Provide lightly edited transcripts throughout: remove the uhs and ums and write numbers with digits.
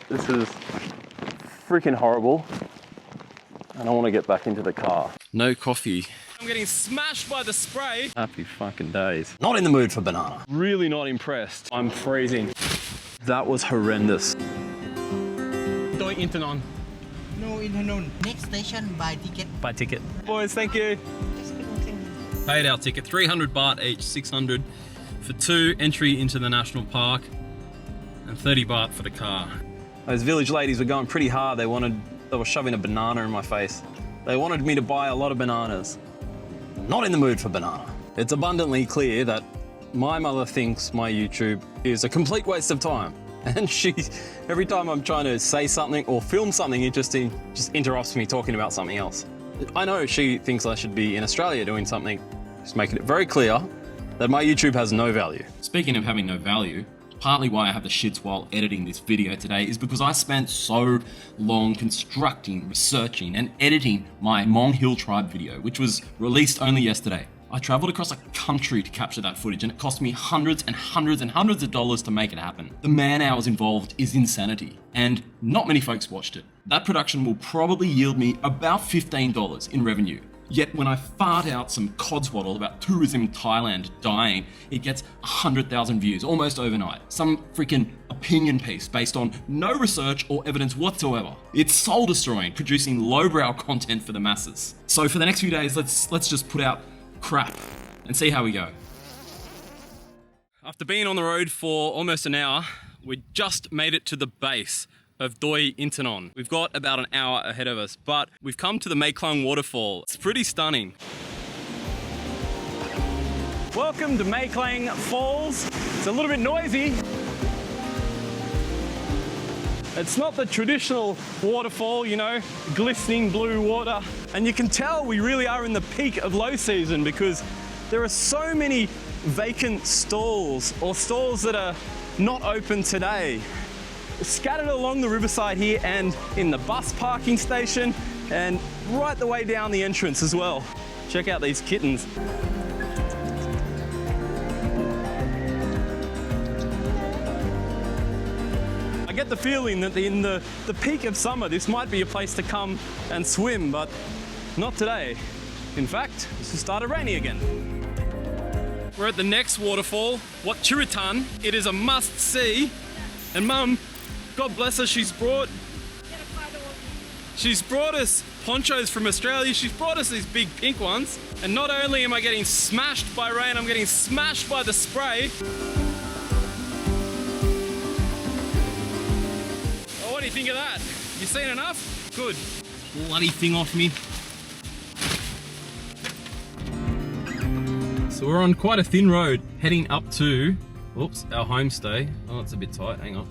This is freaking horrible. And I want to get back into the car. No coffee. I'm getting smashed by the spray. Happy fucking days. Not in the mood for banana. Really not impressed. I'm freezing. That was horrendous. Doi Inthanon. Inthanon. Next station, buy ticket. Buy ticket. Boys, thank you. Paid our ticket, 300 baht each, 600 for 2, entry into the national park, and 30 baht for the car. Those village ladies were going pretty hard. They were shoving a banana in my face. They wanted me to buy a lot of bananas. Not in the mood for banana. It's abundantly clear that my mother thinks my YouTube is a complete waste of time. And every time I'm trying to say something or film something interesting, just interrupts me talking about something else. I know she thinks I should be in Australia doing something, just making it very clear that my YouTube has no value. Speaking of having no value, partly why I have the shits while editing this video today is because I spent so long constructing, researching, and editing my Hmong Hill Tribe video, which was released only yesterday. I traveled across a country to capture that footage, and it cost me hundreds and hundreds and hundreds of dollars to make it happen. The man hours involved is insanity, and not many folks watched it. That production will probably yield me about $15 in revenue. Yet when I fart out some codswaddle about tourism in Thailand dying, it gets 100,000 views almost overnight. Some freaking opinion piece based on no research or evidence whatsoever. It's soul destroying, producing lowbrow content for the masses. So for the next few days, let's just put out crap and see how we go. After being on the road for almost an hour, we just made it to the base of Doi Inthanon. We've got about an hour ahead of us, but we've come to the Meklang waterfall. It's pretty stunning. Welcome to Meklang Falls. It's a little bit noisy. It's not the traditional waterfall, you know, glistening blue water. And you can tell we really are in the peak of low season because there are so many vacant stalls or stalls that are not open today. Scattered along the riverside here and in the bus parking station and right the way down the entrance as well. Check out these kittens. I get the feeling that in the peak of summer, this might be a place to come and swim, but not today. In fact, it's just started raining again. We're at the next waterfall, Wat Churitan. It is a must-see, and Mum, God bless her, she's brought us ponchos from Australia. She's brought us these big pink ones. And not only am I getting smashed by rain, I'm getting smashed by the spray. Oh, what do you think of that? You seen enough? Good. Bloody thing off me. So we're on quite a thin road heading up to, oops, our homestay. Oh, it's a bit tight, hang on.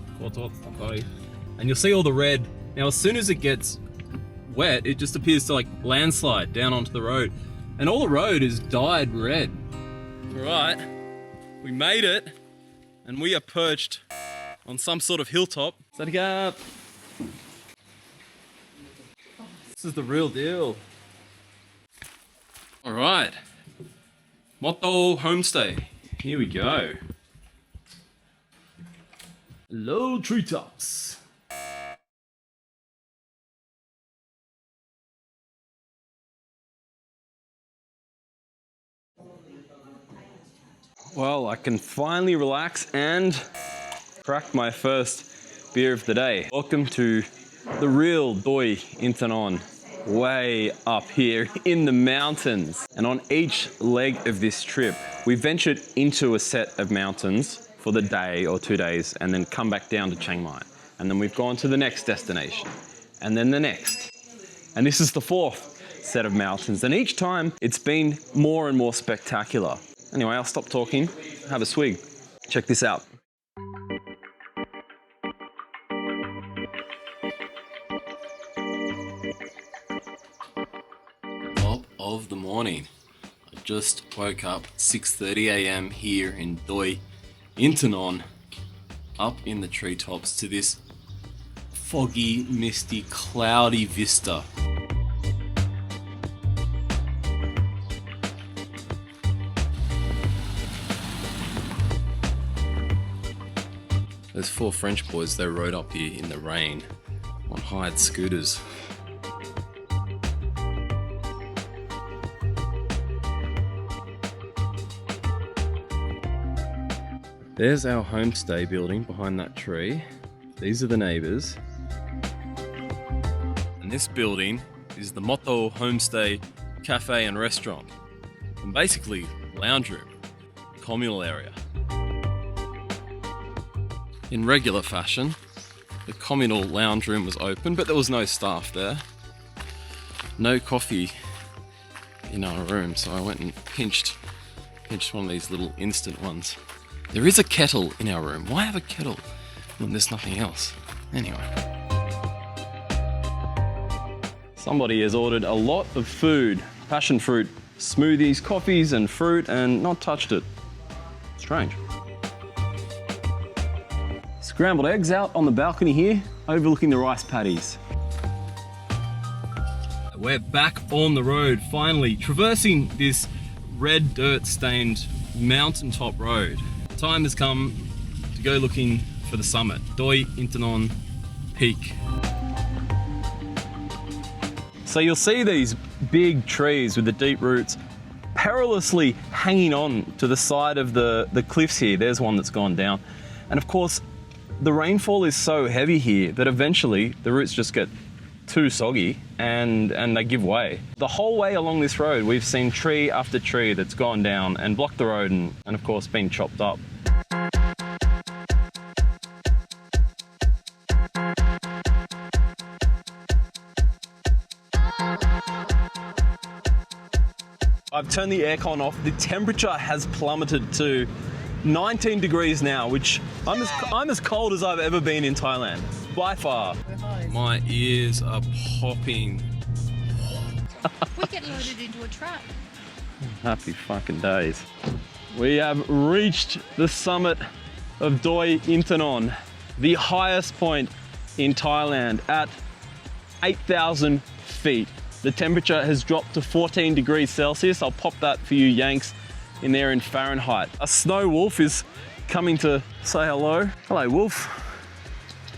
And you'll see all the red. Now, as soon as it gets wet, it just appears to like landslide down onto the road. And all the road is dyed red. All right, we made it, and we are perched on some sort of hilltop. Set it up. This is the real deal. All right, Motto Homestay. Here we go. Low treetops. Well, I can finally relax and crack my first beer of the day. Welcome to the real Doi Inthanon, way up here in the mountains. And on each leg of this trip, we ventured into a set of mountains for the day or 2 days and then come back down to Chiang Mai. And then we've gone to the next destination and then the next. And this is the fourth set of mountains. And each time it's been more and more spectacular. Anyway, I'll stop talking, have a swig. Check this out. Top of the morning. I just woke up 6:30 a.m. here in Doi Inthanon, up in the treetops to this foggy, misty, cloudy vista. There's 4 French boys, they rode up here in the rain on hired scooters. There's our homestay building behind that tree. These are the neighbours. And this building is the Motto Homestay Cafe and Restaurant. And basically, lounge room, communal area. In regular fashion, the communal lounge room was open, but there was no staff there. No coffee in our room, so I went and pinched one of these little instant ones. There is a kettle in our room. Why have a kettle when there's nothing else? Anyway. Somebody has ordered a lot of food. Passion fruit smoothies, coffees and fruit, and not touched it. Strange. Scrambled eggs out on the balcony here, overlooking the rice paddies. We're back on the road, finally, traversing this red dirt-stained mountaintop road. Time has come to go looking for the summit, Doi Inthanon Peak. So you'll see these big trees with the deep roots perilously hanging on to the side of the cliffs here. There's one that's gone down. And of course, the rainfall is so heavy here that eventually the roots just get too soggy and they give way. The whole way along this road, we've seen tree after tree that's gone down and blocked the road and of course been chopped up. I've turned the aircon off. The temperature has plummeted to 19 degrees now, which I'm as cold as I've ever been in Thailand, by far. My ears are popping. We get loaded into a truck. Happy fucking days. We have reached the summit of Doi Inthanon, the highest point in Thailand at 8,000 feet. The temperature has dropped to 14 degrees Celsius. I'll pop that for you Yanks in there in Fahrenheit. A snow wolf is coming to say hello. Hello, wolf.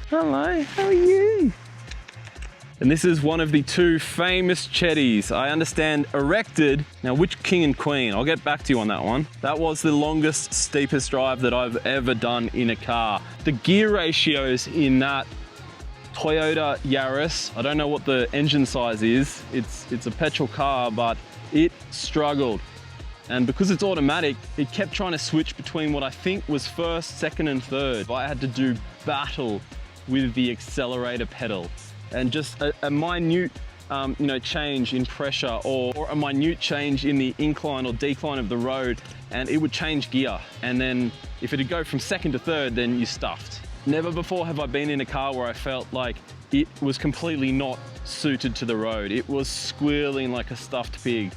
Hello, how are you? And this is one of the 2 famous chetties, I understand, erected. Now, which king and queen? I'll get back to you on that one. That was the longest, steepest drive that I've ever done in a car. The gear ratios in that Toyota Yaris, I don't know what the engine size is. It's a petrol car, but it struggled. And because it's automatic, it kept trying to switch between what I think was first, second, and third. I had to do battle with the accelerator pedal. And just a minute change in pressure or a minute change in the incline or decline of the road, and it would change gear. And then if it'd go from second to third, then you stuffed. Never before have I been in a car where I felt like it was completely not suited to the road. It was squealing like a stuffed pig.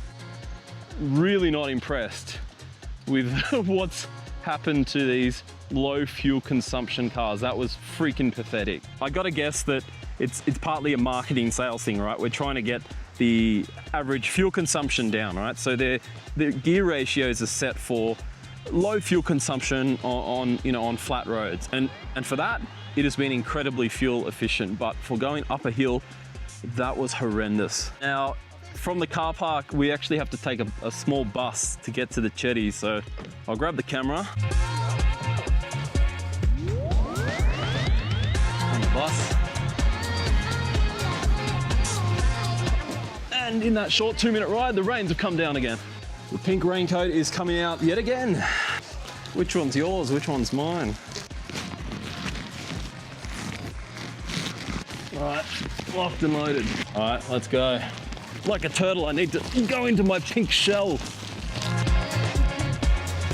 Really not impressed with what's happened to these low fuel consumption cars. That was freaking pathetic. I gotta guess that it's partly a marketing sales thing, right? We're trying to get the average fuel consumption down, right? So the gear ratios are set for low fuel consumption on flat roads, and for that it has been incredibly fuel efficient, but for going up a hill, that was horrendous. Now from the car park we actually have to take a small bus to get to the chetty, so I'll grab the camera and the bus, and in that short 2-minute ride the rains have come down again. The pink raincoat is coming out yet again. Which one's yours? Which one's mine? All right, locked and loaded. All right, let's go. Like a turtle, I need to go into my pink shell.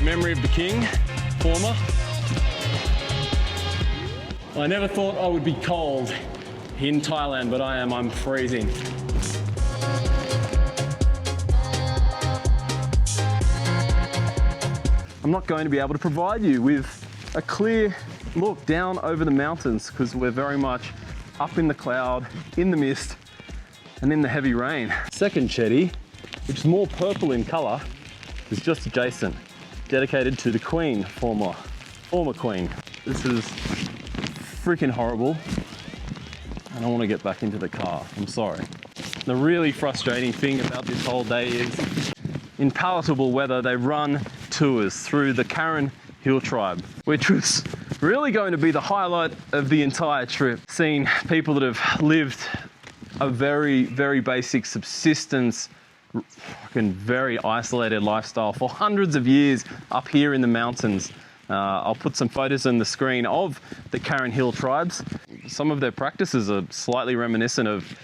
Memory of the king, former. I never thought I would be cold in Thailand, but I am. I'm freezing. I'm not going to be able to provide you with a clear look down over the mountains because we're very much up in the cloud, in the mist, and in the heavy rain. Second chetty, which is more purple in color, is just adjacent, dedicated to the queen, former queen. This is freaking horrible. And I want to get back into the car. I'm sorry. The really frustrating thing about this whole day is in palatable weather, they run tours through the Karen Hill Tribe, which was really going to be the highlight of the entire trip. Seeing people that have lived a very, very basic subsistence, fucking very isolated lifestyle for hundreds of years up here in the mountains. I'll put some photos on the screen of the Karen Hill tribes. Some of their practices are slightly reminiscent of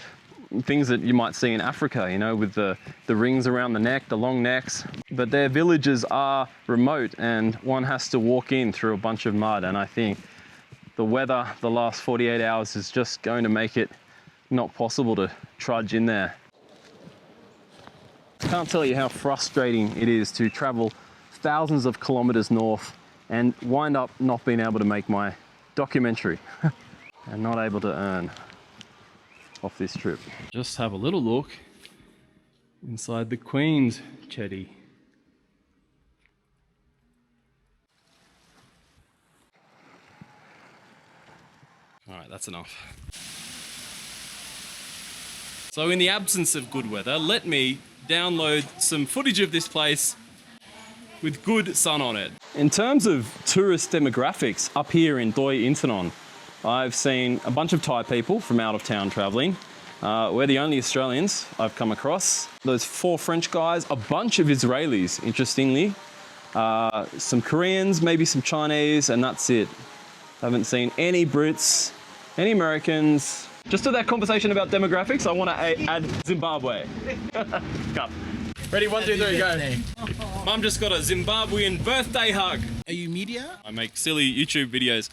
things that you might see in Africa, you know, with the rings around the neck, the long necks. But their villages are remote and one has to walk in through a bunch of mud. And I think the weather the last 48 hours is just going to make it not possible to trudge in there. I can't tell you how frustrating it is to travel thousands of kilometers north and wind up not being able to make my documentary and not able to earn off this trip. Just have a little look inside the Queen's chetty. All right, that's enough. So in the absence of good weather, let me download some footage of this place with good sun on it. In terms of tourist demographics up here in Doi Inthanon, I've seen a bunch of Thai people from out of town traveling. We're the only Australians I've come across. Those 4 French guys, a bunch of Israelis, interestingly, some Koreans, maybe some Chinese, and that's it. Haven't seen any Brits, any Americans. Just to that conversation about demographics, I want to add Zimbabwe. Come. Ready, 1, 2, 3, go. Mum just got a Zimbabwean birthday hug. Are you media? I make silly YouTube videos.